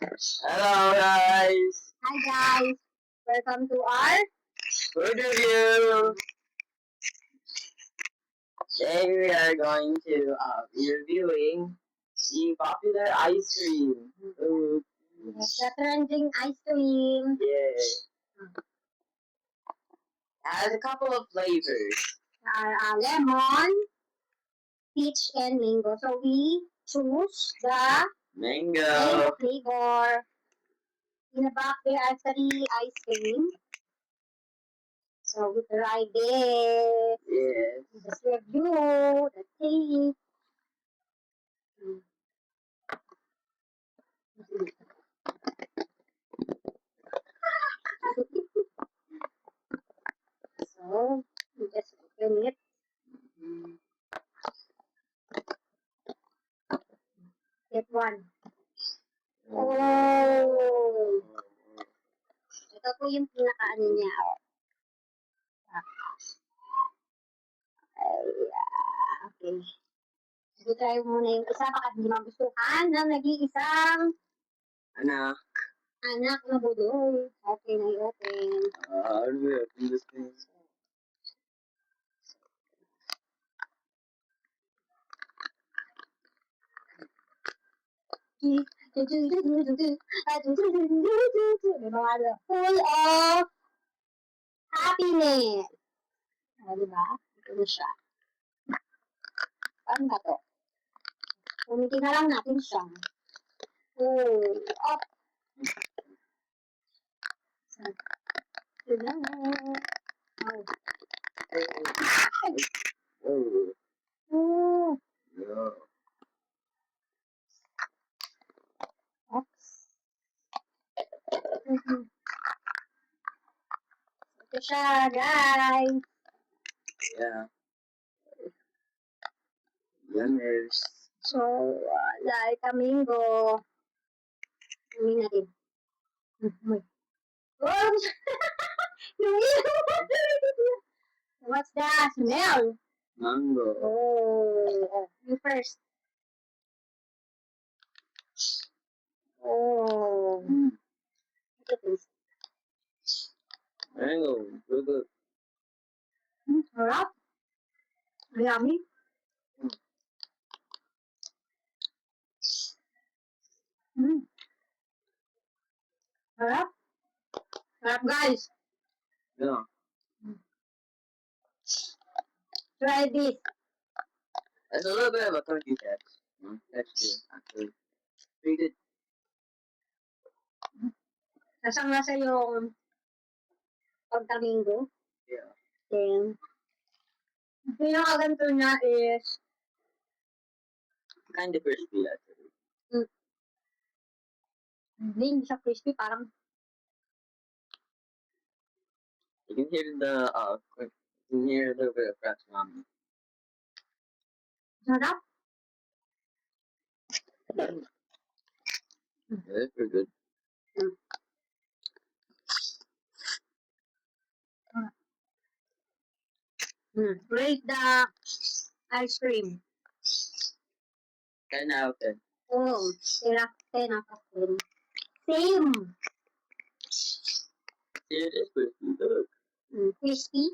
Hello guys! Hi guys! Welcome to our Food review! Today we are going to be reviewing the popular ice cream. Ooh. the trending ice cream. Yeah. It has a couple of flavors. Lemon, peach, and mango. So we choose the Mango. flavor. In the back there are 3 ice cream. So we try this. Yes. Just review the taste. So we just open it. Get one. Oh! Ito po yung pinaka-ano niya. Okay. So, try muna yung isa baka hindi magustuhan ng nag-iisang Anak. anak na budol. Okay na i-open. Ano ba yun? This thing. Full of happiness. Diba? Ito na siya. Paano ba to? Umitin na lang natin siya. Up. Diba? Oh. Oh. No. Ito siya, guys. Yeah. Yummers. So, like a mango. Uwi natin. Oh! What's the smell? Mango. Oh, you first. Oh. Look at this. Mango. Good. Sarap. Yummy. Sarap. Sarap, guys. Yeah. Try this. There's a little bit of a cookie texture, actually. Pretty good. Lasang-lasa yung pagka-mango. Yeah. Then, pinakaganto niya is Kind of crispy, actually. hindi siya crispy. Parang You can hear a little bit of cracks on me. sarap. Yeah, that's pretty good. Rate the ice cream. 10 out of 10. Oh, 10 out of 10. Same. Yeah, it is crispy, look. Crispy.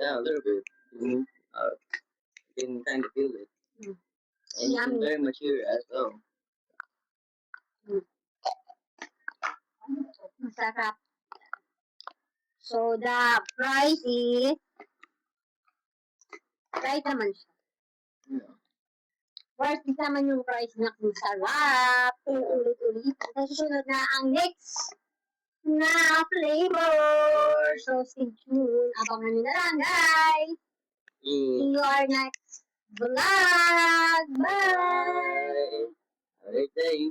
Yeah, a little bit. You can kind of feel it. And it's Yummy. very mature as well. Masarap. So, the price is right naman siya. Yeah. Worth it naman yung price na masarap. Ulit-ulit. At susunod na ang next na flavor. So, stay tuned. Abangan nyo na lang, guys. See you our next vlog. Bye! Have a great day.